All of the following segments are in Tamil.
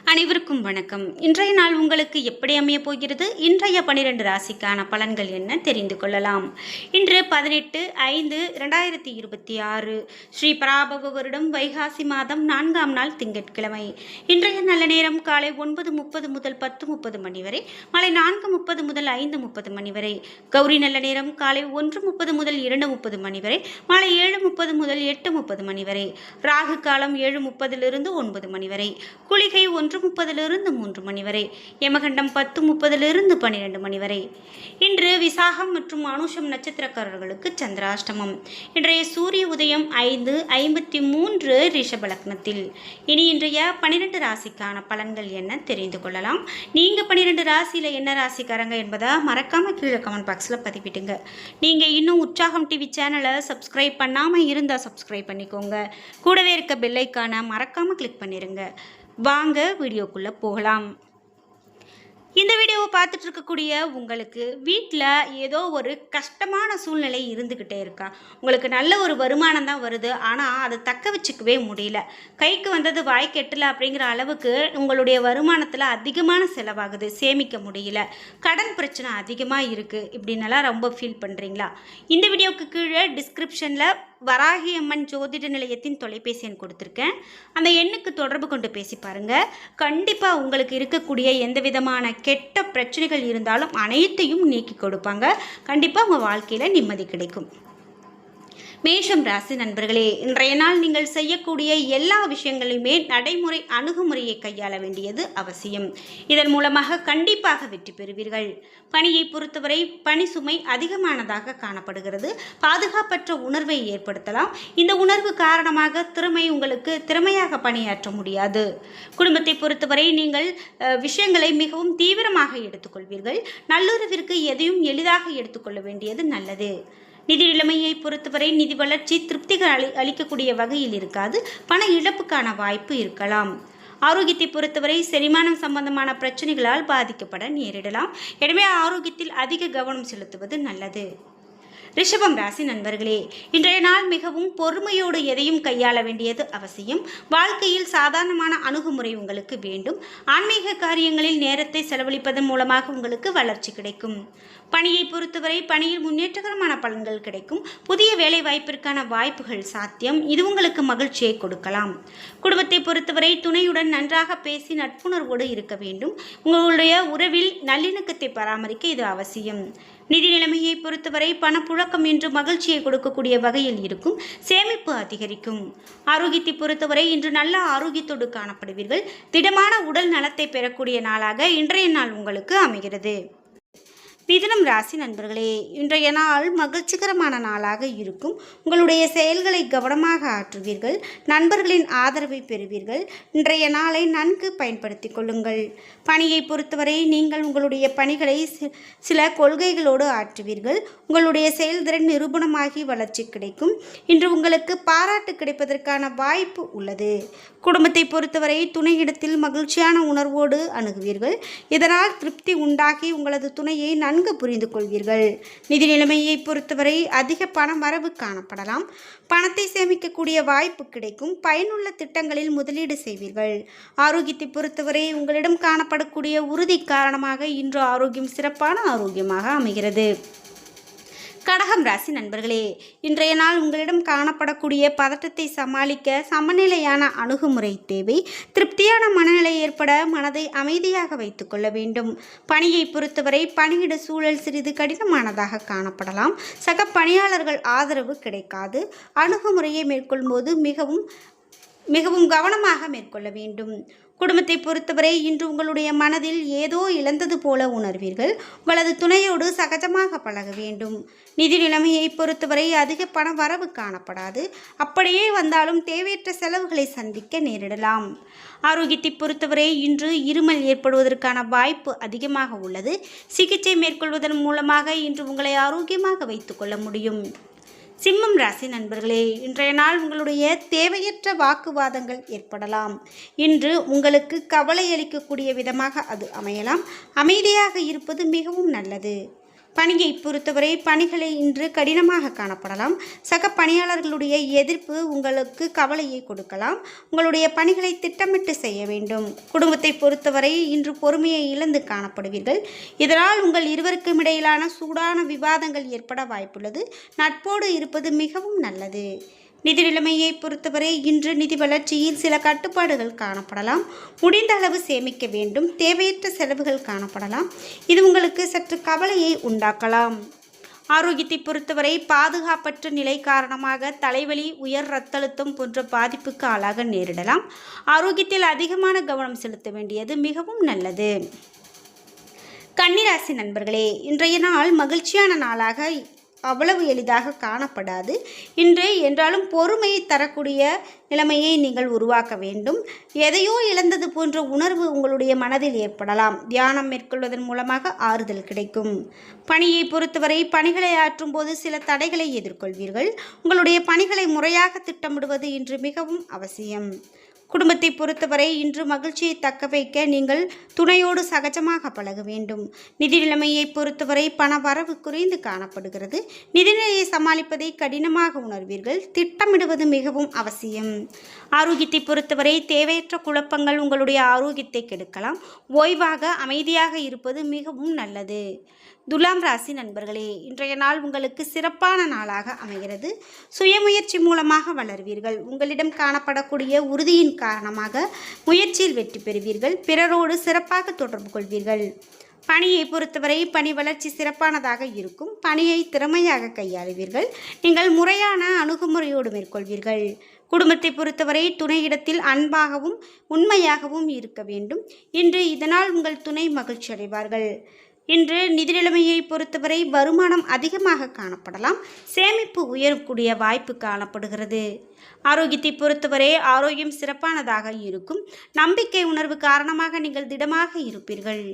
அனைவருக்கும் வணக்கம். இன்றைய நாள் உங்களுக்கு எப்படி அமைய போகிறது? இன்றைய 12 ராசிக்கான பலன்கள் என்ன தெரிந்து கொள்ளலாம். இன்று 18/5/2026 ஸ்ரீ பராபவ வருடம் வைகாசி மாதம் 4ஆம் நாள் திங்கட்கிழமை. இன்றைய நல்ல நேரம் காலை 9:30 முதல் 10:30 மணி வரை, மாலை 4:30 முதல் 5:30 மணி வரை. கௌரி நல்ல நேரம் காலை 1:30 முதல் 2:30 மணி வரை, மாலை 7:30 முதல் 8:30 மணி வரை. ராகு காலம் 7:30 9 மணி வரை. குளிகை 1:30 3 மணி வரை. யமகண்டம் 10:30 12 மணி வரை. இன்று விசாகம் மற்றும் அனுஷம் நட்சத்திரக்காரர்களுக்கு சந்திராஷ்டமம். இன்றைய சூரிய உதயம் 5:53 ரிஷப லக்னத்தில். இனி இன்றைய 12 ராசிக்கான பலன்கள் என்ன தெரிந்து கொள்ளலாம். நீங்க 12 ராசியில என்ன ராசிக்காரங்க என்பதை மறக்காம கீழே கமெண்ட் பாக்ஸ்ல பதிவிட்டுங்க. நீங்க இன்னும் உற்சாகம் டிவி சேனலை சப்ஸ்கிரைப் பண்ணாம இருந்தா சப்ஸ்கிரைப் பண்ணிக்கோங்க. கூடவே இருக்க பெல் ஐகானை மறக்காம கிளிக் பண்ணிருங்க. வாங்க வீடியோக்குள்ள போகலாம். இந்த வீடியோவை பார்த்துட்டு இருக்கக்கூடிய உங்களுக்கு வீட்டில் ஏதோ ஒரு கஷ்டமான சூழ்நிலை இருந்துக்கிட்டே இருக்கா? உங்களுக்கு நல்ல ஒரு வருமானம் தான் வருது, ஆனால் அதை தக்க வச்சுக்கவே முடியல. கைக்கு வந்தது வாய்க்கு எட்டலை அப்படிங்கிற அளவுக்கு உங்களுடைய வருமானத்தில் அதிகமான செலவாகுது, சேமிக்க முடியல. கடன் பிரச்சனை அதிகமாக இருக்குது, இப்படின்னெல்லாம் ரொம்ப ஃபீல் பண்ணுறீங்களா? இந்த வீடியோவுக்கு கீழே டிஸ்கிரிப்ஷனில் வராகி அம்மன் ஜோதிட நிலையத்தின் தொலைபேசி எண் கொடுத்துருக்கேன். அந்த எண்ணுக்கு தொடர்பு கொண்டு பேசி பாருங்கள். கண்டிப்பாக உங்களுக்கு இருக்கக்கூடிய எந்த விதமான கெட்ட பிரச்சனைகள் இருந்தாலும் அனைத்தையும் நீக்கி கொடுப்பாங்க. கண்டிப்பாக உங்கள் வாழ்க்கையில் நிம்மதி கிடைக்கும். மேஷம் ராசி நண்பர்களே, இன்றைய நாள் நீங்கள் செய்யக்கூடிய எல்லா விஷயங்களையுமே நடைமுறை அணுகுமுறையை கையாள வேண்டியது அவசியம். இதன் மூலமாக கண்டிப்பாக வெற்றி பெறுவீர்கள். பணியை பொறுத்தவரை பணி சுமை அதிகமானதாக காணப்படுகிறது. பாதுகாப்பற்ற உணர்வை ஏற்படுத்தலாம். இந்த உணர்வு காரணமாக உங்களுக்கு திறமையாக பணியாற்ற முடியாது. குடும்பத்தை பொறுத்தவரை நீங்கள் விஷயங்களை மிகவும் தீவிரமாக எடுத்துக்கொள்வீர்கள். நல்லுறவிற்கு எதையும் எளிதாக எடுத்துக்கொள்ள வேண்டியது நல்லது. நிதி நிலைமையை பொறுத்தவரை நிதி வளர்ச்சி திருப்திகள் அளிக்கக்கூடிய வகையில் இருக்காது. பண இழப்புக்கான வாய்ப்பு இருக்கலாம். ஆரோக்கியத்தை பொறுத்தவரை செரிமானம் சம்பந்தமான பிரச்சனைகளால் பாதிக்கப்பட நேரிடலாம். எனவே ஆரோக்கியத்தில் அதிக கவனம் செலுத்துவது நல்லது. ரிஷபம் ராசி நண்பர்களே, இன்றைய நாள் மிகவும் பொறுமையோடு எதையும் கையாள வேண்டியது அவசியம். வாழ்க்கையில் சாதாரணமான அணுகுமுறை உங்களுக்கு வேண்டும். ஆன்மீக காரியங்களில் நேரத்தை செலவழிப்பதன் மூலமாக உங்களுக்கு வளர்ச்சி கிடைக்கும். பணியை பொறுத்தவரை பணியில் முன்னேற்றகரமான பலன்கள் கிடைக்கும். புதிய வேலை வாய்ப்பிற்கான வாய்ப்புகள் சாத்தியம். இது உங்களுக்கு மகிழ்ச்சியை கொடுக்கலாம். குடும்பத்தை பொறுத்தவரை துணையுடன் நன்றாக பேசி நட்புணர்வோடு இருக்க வேண்டும். உங்களுடைய உறவில் நல்லிணக்கத்தை பராமரிக்க இது அவசியம். நிதி நிலைமையை பொறுத்தவரை பணப்புழக்கம் இன்று மகிழ்ச்சியை கொடுக்கக்கூடிய வகையில் இருக்கும். சேமிப்பு அதிகரிக்கும். ஆரோக்கியத்தை பொறுத்தவரை இன்று நல்ல ஆரோக்கியத்தோடு காணப்படுவீர்கள். திடமான உடல் நலத்தை பெறக்கூடிய நாளாக இன்றைய நாள் உங்களுக்கு அமைகிறது. மிதுனம் ராசி நண்பர்களே, இன்றைய நாள் மகிழ்ச்சிகரமான நாளாக இருக்கும். உங்களுடைய செயல்களை கவனமாக ஆற்றுவீர்கள். நண்பர்களின் ஆதரவை பெறுவீர்கள். இன்றைய நாளை நன்கு பயன்படுத்தி கொள்ளுங்கள். பணியை பொறுத்தவரை நீங்கள் உங்களுடைய பணிகளை சில கொள்கைகளோடு ஆற்றுவீர்கள். உங்களுடைய செயல்திறன் நிரூபணமாகி வளர்ச்சி கிடைக்கும். இன்று உங்களுக்கு பாராட்டு கிடைப்பதற்கான வாய்ப்பு உள்ளது. குடும்பத்தை பொறுத்தவரை துணையிடத்தில் மகிழ்ச்சியான உணர்வோடு அணுகுவீர்கள். இதனால் திருப்தி உண்டாகி உங்களது துணையை நன்கு புரிந்து கொள்வீர்கள். நிதி நிலைமையை பொறுத்தவரை அதிக பண வரவு காணப்படலாம். பணத்தை சேமிக்கக்கூடிய வாய்ப்பு கிடைக்கும். பயனுள்ள திட்டங்களில் முதலீடு செய்வீர்கள். ஆரோக்கியத்தை பொறுத்தவரை உங்களிடம் காணப்படக்கூடிய உறுதி காரணமாக இன்று ஆரோக்கியம் சிறப்பான ஆரோக்கியமாக அமைகிறது. கடகம் ராசி நண்பர்களே, இன்றைய நாள் உங்களிடம் காணப்படக்கூடிய பதட்டத்தை சமாளிக்க சமநிலையான அணுகுமுறை தேவை. திருப்தியான மனநிலை ஏற்பட மனதை அமைதியாக வைத்துக் கொள்ள வேண்டும். பணியை பொறுத்தவரை பணியிட சூழல் சிறிது கடினமானதாக காணப்படலாம். சக பணியாளர்கள் ஆதரவு கிடைக்காது. அணுகுமுறையை மேற்கொள்ளும்போது மிகவும் கவனமாக மேற்கொள்ள வேண்டும். குடும்பத்தை பொறுத்தவரை இன்று உங்களுடைய மனதில் ஏதோ இழந்தது போல உணர்வீர்கள். உங்களது துணையோடு சகஜமாக பழக வேண்டும். நிதி நிலைமையை பொறுத்தவரை அதிக பண வரவு காணப்படாது. அப்படியே வந்தாலும் தேவையற்ற செலவுகளை சந்திக்க நேரிடலாம். ஆரோக்கியத்தை பொறுத்தவரை இன்று இருமல் ஏற்படுவதற்கான வாய்ப்பு அதிகமாக உள்ளது. சிகிச்சை மேற்கொள்வதன் மூலமாக இன்று உங்களை ஆரோக்கியமாக வைத்துக்கொள்ள முடியும். சிம்மம் ராசி நண்பர்களே, இன்றைய நாள் உங்களுடைய தேவையற்ற வாக்குவாதங்கள் ஏற்படலாம். இன்று உங்களுக்கு கவலை அளிக்கக்கூடிய விதமாக அது அமையலாம். அமைதியாக இருப்பது மிகவும் நல்லது. பணியை பொறுத்தவரை பணிகளை இன்று கடினமாக காணப்படலாம். சக பணியாளர்களுடைய எதிர்ப்பு உங்களுக்கு கவலையை கொடுக்கலாம். உங்களுடைய பணிகளை திட்டமிட்டு செய்ய வேண்டும். குடும்பத்தை பொறுத்தவரை இன்று பொறுமையை இழந்து காணப்படுவீர்கள். இதனால் உங்கள் இருவருக்கும் இடையிலான சூடான விவாதங்கள் ஏற்பட வாய்ப்புள்ளது. நட்போடு இருப்பது மிகவும் நல்லது. நிதி நிலைமையை பொறுத்தவரை இன்று நிதி வளர்ச்சியில் சில கட்டுப்பாடுகள் காணப்படலாம். முடிந்த அளவு சேமிக்க வேண்டும். தேவையற்ற செலவுகள் காணப்படலாம். இது உங்களுக்கு சற்று கவலையை உண்டாக்கலாம். ஆரோக்கியத்தை பொறுத்தவரை பாதுகாப்பற்ற நிலை காரணமாக தலைவலி, உயர் இரத்த அழுத்தம் போன்ற பாதிப்புக்கு ஆளாக நேரிடலாம். ஆரோக்கியத்தில் அதிகமான கவனம் செலுத்த வேண்டியது மிகவும் நல்லது. கன்னிராசி நண்பர்களே, இன்றைய நாள் மகிழ்ச்சியான நாளாக அவ்வளவு எளிதாக காணப்படாது. இன்று என்றாலும் பொறுமையை தரக்கூடிய நிலைமையை நீங்கள் உருவாக்க வேண்டும். எதையோ இழந்தது போன்ற உணர்வு உங்களுடைய மனதில் ஏற்படலாம். தியானம் மேற்கொள்வதன் மூலமாக ஆறுதல் கிடைக்கும். பணியை பொறுத்தவரை பணிகளை ஆற்றும் போது சில தடைகளை எதிர்கொள்வீர்கள். உங்களுடைய பணிகளை முறையாக திட்டமிடுவது இன்று மிகவும் அவசியம். குடும்பத்தை பொறுத்தவரை இன்று மகிழ்ச்சியை தக்க வைக்க நீங்கள் துணையோடு சகஜமாக பழக வேண்டும். நிதி நிலைமையை பொறுத்தவரை பண வரவு குறைந்து காணப்படுகிறது. நிதிநிலையை சமாளிப்பதை கடினமாக உணர்வீர்கள். திட்டமிடுவது மிகவும் அவசியம். ஆரோக்கியத்தை பொறுத்தவரை தேவையற்ற குழப்பங்கள் உங்களுடைய ஆரோக்கியத்தை கெடுக்கலாம். ஓய்வாக அமைதியாக இருப்பது மிகவும் நல்லது. துலாம் ராசி நண்பர்களே, இன்றைய நாள் உங்களுக்கு சிறப்பான நாளாக அமைகிறது. சுயமுயற்சி மூலமாக வளர்வீர்கள். உங்களிடம் காணப்படக்கூடிய உறுதியின் காரணமாக முயற்சியில் வெற்றி பெறுவீர்கள். பிறரோடு சிறப்பாக தொடர்பு கொள்வீர்கள். பணியை பொறுத்தவரை பணி வளர்ச்சி சிறப்பானதாக இருக்கும். பணியை திறமையாக கையாளுவீர்கள். நீங்கள் முறையான அணுகுமுறையோடு மேற்கொள்வீர்கள். குடும்பத்தை பொறுத்தவரை துணையிடத்தில் அன்பாகவும் உண்மையாகவும் இருக்க வேண்டும். இன்று இதனால் உங்கள் துணை மகிழ்ச்சி அடைவார்கள். இன்று நிதி நிலைமையை பொறுத்தவரை வருமானம் அதிகமாக காணப்படலாம். சேமிப்பு உயரக்கூடிய வாய்ப்பு காணப்படுகிறது. ஆரோக்கியத்தை பொறுத்தவரை ஆரோக்கியம் சிறப்பானதாக இருக்கும். நம்பிக்கை உணர்வு காரணமாக நீங்கள் திடமாக இருப்பீர்கள்.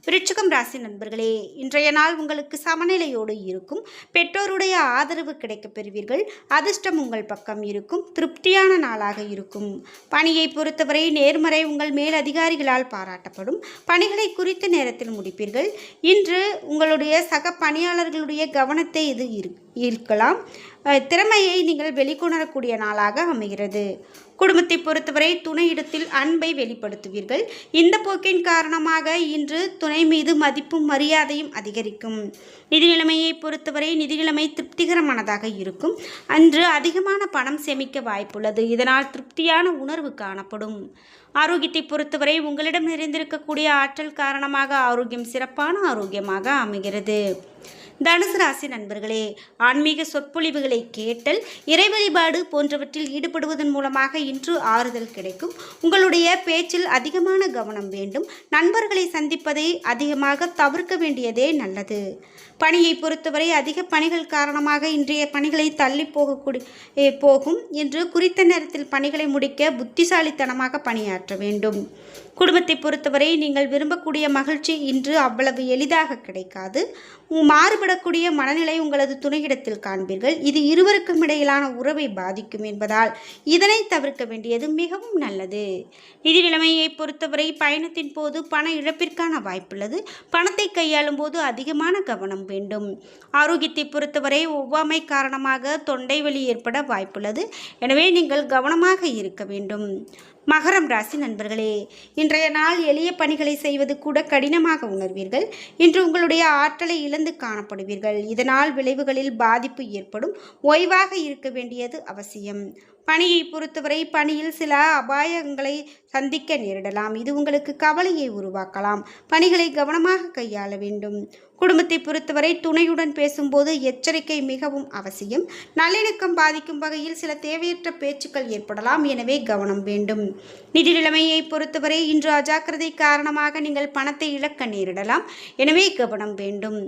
விருச்சிகம் ராசி நண்பர்களே, இன்றைய நாள் உங்களுக்கு சமநிலையோடு இருக்கும். பெற்றோருடைய ஆதரவு கிடைக்கப் பெறுவீர்கள். அதிர்ஷ்டம் உங்கள் பக்கம் இருக்கும். திருப்தியான நாளாக இருக்கும். பணியை பொறுத்தவரை நேர்மறை உங்கள் மேல் அதிகாரிகளால் பாராட்டப்படும். பணிகளை குறித்த நேரத்தில் முடிப்பீர்கள். இன்று உங்களுடைய சக பணியாளர்களுடைய கவனத்தை இது ஈர்க்கலாம். திறமையை நீங்கள் வெளிக்கொணரக்கூடிய நாளாக அமைகிறது. குடும்பத்தை பொறுத்தவரை துணையிடத்தில் அன்பை வெளிப்படுத்துவீர்கள். இந்த போக்கின் காரணமாக இன்று துணை மீது மதிப்பும் மரியாதையும் அதிகரிக்கும். நிதி நிலைமையை பொறுத்தவரை நிதி நிலைமை திருப்திகரமானதாக இருக்கும். அன்று அதிகமான பணம் சேமிக்க வாய்ப்புள்ளது. இதனால் திருப்தியான உணர்வு காணப்படும். ஆரோக்கியத்தை பொறுத்தவரை உங்களிடம் நிறைந்திருக்கக்கூடிய ஆற்றல் காரணமாக ஆரோக்கியம் சிறப்பான ஆரோக்கியமாக அமைகிறது. தனுசு ராசி நண்பர்களே, ஆன்மீக சொற்பொழிவுகளை கேட்டல், இறை வழிபாடு போன்றவற்றில் ஈடுபடுவதன் மூலமாக இன்று ஆறுதல் கிடைக்கும். உங்களுடைய பேச்சில் அதிகமான கவனம் வேண்டும். நண்பர்களை சந்திப்பதை அதிகமாக தவிர்க்க வேண்டியதே நல்லது. பணியை பொறுத்தவரை அதிக பணிகள் காரணமாக இன்றைய பணிகளை தள்ளி போகும் என்று குறித்த நேரத்தில் பணிகளை முடிக்க புத்திசாலித்தனமாக பணியாற்ற வேண்டும். குடும்பத்தை பொறுத்தவரை நீங்கள் விரும்பக்கூடிய மகிழ்ச்சி இன்று அவ்வளவு எளிதாக கிடைக்காது. மாறுபடக்கூடிய மனநிலை உங்களது துணையிடத்தில் காண்பீர்கள். இது இருவருக்கும் இடையிலான உறவை பாதிக்கும் என்பதால் இதனை தவிர்க்க வேண்டியது மிகவும் நல்லது. நிதி நிலைமையை பொறுத்தவரை பயணத்தின் போது பண இழப்பிற்கான வாய்ப்புள்ளது. பணத்தை கையாளும் போது அதிகமான கவனம் வேண்டும். ஆரோக்கியத்தை பொறுத்தவரை ஒவ்வாமை காரணமாக தொண்டை வலி ஏற்பட வாய்ப்புள்ளது. எனவே நீங்கள் கவனமாக இருக்க வேண்டும். மகரம் ராசி நண்பர்களே, இன்றைய நாள் எளிய பணிகளை செய்வது கூட கடினமாக உணர்வீர்கள். இன்று உங்களுடைய ஆற்றலை இழந்து காணப்படுவீர்கள். இதனால் விளைவுகளில் பாதிப்பு ஏற்படும். ஓய்வாக இருக்க வேண்டியது அவசியம். பணியை பொறுத்தவரை பணியில் சில அபாயங்களை சந்திக்க நேரிடலாம். இது உங்களுக்கு கவலையை உருவாக்கலாம். பணிகளை கவனமாக கையாள வேண்டும். குடும்பத்தை பொறுத்தவரை துணையுடன் பேசும்போது எச்சரிக்கை மிகவும் அவசியம். நல்லிணக்கம் பாதிக்கும் வகையில் சில தேவையற்ற பேச்சுக்கள் ஏற்படலாம். எனவே கவனம் வேண்டும். நிதி நிலைமையை பொறுத்தவரை இன்று அஜாக்கிரதை காரணமாக நீங்கள் பணத்தை இழக்க நேரிடலாம். எனவே கவனம் வேண்டும்.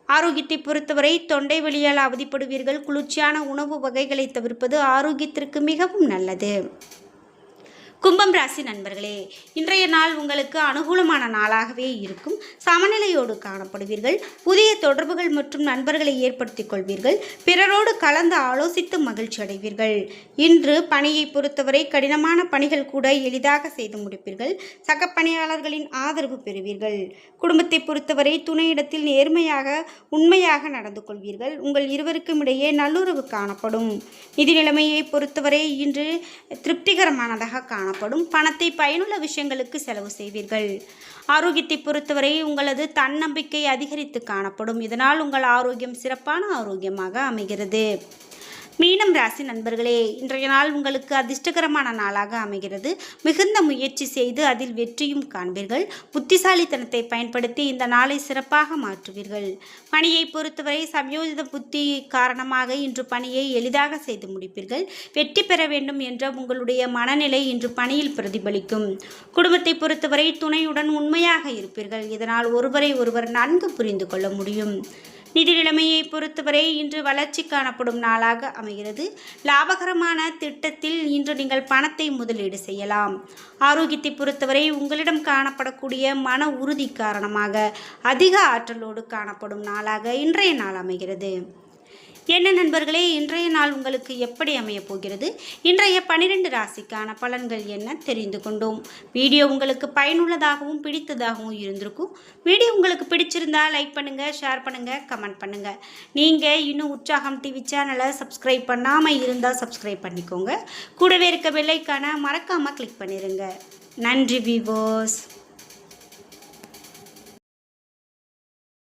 ஆரோக்கியத்தை பொறுத்தவரை தொண்டை வலியால் அவதிப்படுவீர்கள். குளிர்ச்சியான உணவு வகைகளை தவிர்ப்பது ஆரோக்கியத்திற்கு மிகவும் நல்லது. கும்பம் ராசி நண்பர்களே, இன்றைய நாள் உங்களுக்கு அனுகூலமான நாளாகவே இருக்கும். சமநிலையோடு காணப்படுவீர்கள். புதிய தொடர்புகள் மற்றும் நண்பர்களை ஏற்படுத்திக் கொள்வீர்கள். பிறரோடு கலந்து ஆலோசித்து மகிழ்ச்சி அடைவீர்கள். இன்று பணியை பொறுத்தவரை கடினமான பணிகள் கூட எளிதாக செய்து முடிப்பீர்கள். சக பணியாளர்களின் ஆதரவு பெறுவீர்கள். குடும்பத்தை பொறுத்தவரை துணையிடத்தில் நேர்மையாக உண்மையாக நடந்து கொள்வீர்கள். உங்கள் இருவருக்கும் இடையே நல்லுறவு காணப்படும். நிதி நிலைமையை பொறுத்தவரை இன்று திருப்திகரமானதாக காணப்படும். பணத்தை பயனுள்ள விஷயங்களுக்கு செலவு செய்வீர்கள். ஆரோக்கியத்தை பொறுத்தவரை உங்களது தன்னம்பிக்கை அதிகரித்து காணப்படும். இதனால் உங்கள் ஆரோக்கியம் சிறப்பான ஆரோக்கியமாக அமைகிறது. மீனம் ராசி நண்பர்களே, இன்றைய நாள் உங்களுக்கு அதிர்ஷ்டகரமான நாளாக அமைகிறது. மிகுந்த முயற்சி செய்து அதில் வெற்றியும் காண்பீர்கள். புத்திசாலித்தனத்தை பயன்படுத்தி இந்த நாளை சிறப்பாக மாற்றுவீர்கள். பணியை பொறுத்தவரை சமயோஜித புத்தி காரணமாக இன்று பணியை எளிதாக செய்து முடிப்பீர்கள். வெற்றி பெற வேண்டும் என்ற உங்களுடைய மனநிலை இன்று பணியில் பிரதிபலிக்கும். குடும்பத்தை பொறுத்தவரை துணையுடன் உண்மையாக இருப்பீர்கள். இதனால் ஒருவரை ஒருவர் நன்கு புரிந்து கொள்ள முடியும். நிதி நிலைமையை பொறுத்தவரை இன்று வளர்ச்சி காணப்படும் நாளாக அமைகிறது. லாபகரமான திட்டத்தில் இன்று நீங்கள் பணத்தை முதலீடு செய்யலாம். ஆரோக்கியத்தை பொறுத்தவரை உங்களிடம் காணப்படக்கூடிய மன உறுதி காரணமாக அதிக ஆற்றலோடு காணப்படும் நாளாக இன்றைய நாள் அமைகிறது. என்ன நண்பர்களே, இன்றைய நாள் உங்களுக்கு எப்படி அமைய போகிறது? இன்றைய 12 ராசிக்கான பலன்கள் என்ன தெரிந்து கொண்டோம். வீடியோ உங்களுக்கு பயனுள்ளதாகவும் பிடித்ததாகவும் இருந்திருக்கும். வீடியோ உங்களுக்கு பிடிச்சிருந்தா லைக் பண்ணுங்கள், ஷேர் பண்ணுங்கள், கமெண்ட் பண்ணுங்கள். நீங்கள் இன்னும் உற்சாகம் டிவி சேனலை சப்ஸ்கிரைப் பண்ணாமல் இருந்தால் சப்ஸ்கிரைப் பண்ணிக்கோங்க. கூடவே இருக்க பெல் ஐகானை மறக்காமல் கிளிக் பண்ணிடுங்க. நன்றி வீவர்ஸ்.